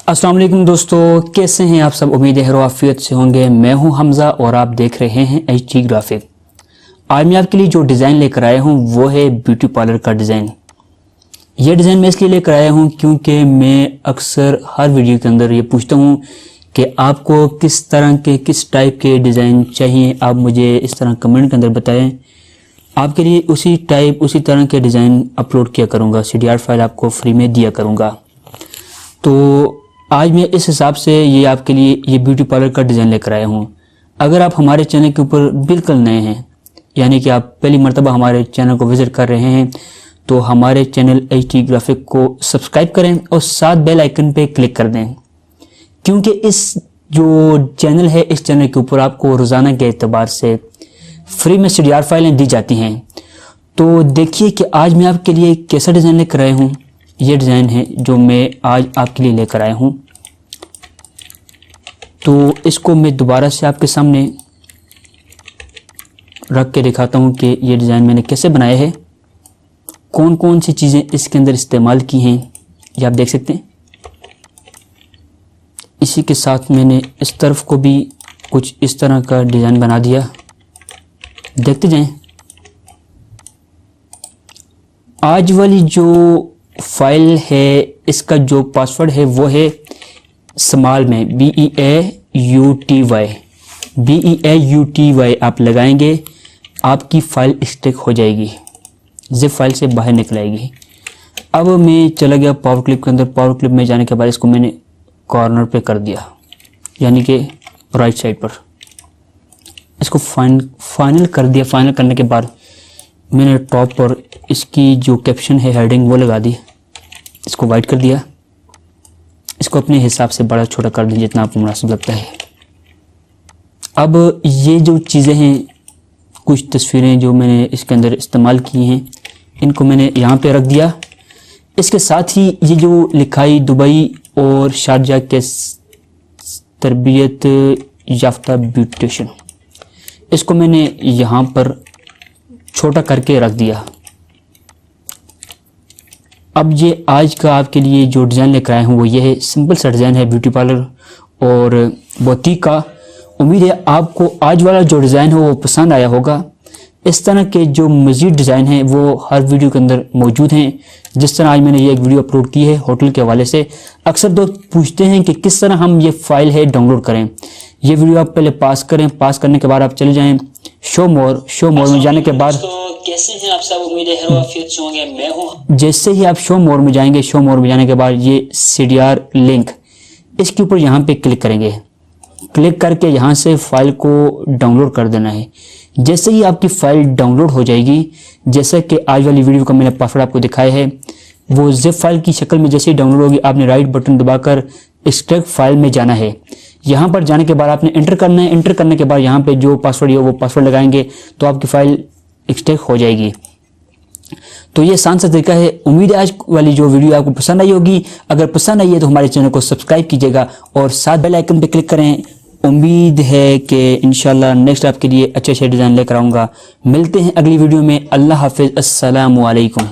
अस्सलाम वालेकुम दोस्तों, कैसे हैं आप सब। उम्मीद है आफियत से होंगे। मैं हूं हमजा और आप देख रहे हैं एचटी ग्राफिक। आज मैं आपके लिए जो डिज़ाइन लेकर आया हूं वो है ब्यूटी पार्लर का डिज़ाइन। ये डिज़ाइन मैं इसलिए लेकर आया हूं क्योंकि मैं अक्सर हर वीडियो के अंदर ये पूछता हूं कि आपको किस तरह के किस टाइप के डिज़ाइन चाहिए। आप मुझे इस तरह कमेंट के अंदर बताएं, आपके लिए उसी टाइप उसी तरह के डिज़ाइन अपलोड किया करूँगा। CDR फाइल आपको फ्री में दिया करूँगा। तो आज मैं इस हिसाब से ये आपके लिए ये ब्यूटी पार्लर का डिज़ाइन लेकर आया हूँ। अगर आप हमारे चैनल के ऊपर बिल्कुल नए हैं, यानी कि आप पहली मर्तबा हमारे चैनल को विज़िट कर रहे हैं, तो हमारे चैनल एचटी ग्राफिक को सब्सक्राइब करें और साथ बेल आइकन पे क्लिक कर दें, क्योंकि इस जो चैनल है इस चैनल के ऊपर आपको रोज़ाना के एतबार से फ्री में CDR फाइलें दी जाती हैं। तो देखिए कि आज मैं आपके लिए कैसा डिज़ाइन लेकर आया हूँ। ये डिज़ाइन है जो मैं आज आपके लिए लेकर आया हूँ। तो इसको मैं दोबारा से आपके सामने रख के दिखाता हूँ कि ये डिज़ाइन मैंने कैसे बनाया है, कौन कौन सी चीज़ें इसके अंदर इस्तेमाल की हैं, ये आप देख सकते हैं। इसी के साथ मैंने इस तरफ को भी कुछ इस तरह का डिज़ाइन बना दिया, देखते जाएं। आज वाली जो फाइल है इसका जो पासवर्ड है वो है स्मॉल में BEAUTY आप लगाएंगे, आपकी फ़ाइल स्टिक हो जाएगी, जिप फाइल से बाहर निकल आएगी। अब मैं चला गया पावर क्लिप के अंदर। पावर क्लिप में जाने के बाद इसको मैंने कॉर्नर पे कर दिया, यानी कि राइट साइड पर। इसको फाइनल कर दिया। फाइनल करने के बाद मैंने टॉप पर इसकी जो कैप्शन है हेडिंग वो लगा दी। इसको वाइट कर दिया। इसको अपने हिसाब से बड़ा छोटा कर दें जितना आपको मुनासिब लगता है। अब ये जो चीज़ें हैं, कुछ तस्वीरें जो मैंने इसके अंदर इस्तेमाल की हैं, इनको मैंने यहाँ पे रख दिया। इसके साथ ही ये जो लिखाई दुबई और शारजा के तरबियत याफ्ता ब्यूटिशियन, इसको मैंने यहाँ पर छोटा करके रख दिया। अब ये आज का आपके लिए जो डिज़ाइन लेकर आए हूँ वो ये है। सिंपल सा डिज़ाइन है ब्यूटी पार्लर और बोतीक का। उम्मीद है आपको आज वाला जो डिज़ाइन है वो पसंद आया होगा। इस तरह के जो मज़ीद डिज़ाइन हैं वो हर वीडियो के अंदर मौजूद हैं। जिस तरह आज मैंने ये एक वीडियो अपलोड की है होटल के हवाले से। अक्सर दोस्त पूछते हैं कि किस तरह हम ये फ़ाइल है डाउनलोड करें। ये वीडियो आप पहले पास करें। पास करने के बाद आप चले जाएँ शो मोर में जाने के बाद, कैसे हैं आप सब। उम्मीद है आफियत से होंगे। मैं हूं। जैसे ही आप शो मोर में जाएंगे, शो मोर में जाने के बाद ये CDR लिंक, इसके ऊपर यहाँ पे क्लिक करेंगे। क्लिक करके यहाँ से फाइल को डाउनलोड कर देना है। जैसे ही आपकी फ़ाइल डाउनलोड हो जाएगी, जैसे कि आज वाली वीडियो का मैंने पासवर्ड आपको दिखाया है, वो जिप फाइल की शक्ल में जैसे ही डाउनलोड होगी, आपने राइट बटन दबाकर एक्सट्रैक्ट फाइल में जाना है। यहाँ पर जाने के बाद आपने एंटर करना है। एंटर करने के बाद यहाँ पे जो पासवर्ड है वो पासवर्ड लगाएंगे तो आपकी फ़ाइल एक्सट्रैक्ट हो जाएगी। तो ये आसान सा तरीका है। उम्मीद है आज वाली जो वीडियो आपको पसंद आई होगी। अगर पसंद आई है तो हमारे चैनल को सब्सक्राइब कीजिएगा और साथ बेल आइकन पे क्लिक करें। उम्मीद है कि इंशाल्लाह नेक्स्ट आपके लिए अच्छे अच्छे डिज़ाइन लेकर आऊँगा। मिलते हैं अगली वीडियो में। अल्लाह हाफिज़। अस्सलामु अलैकुम।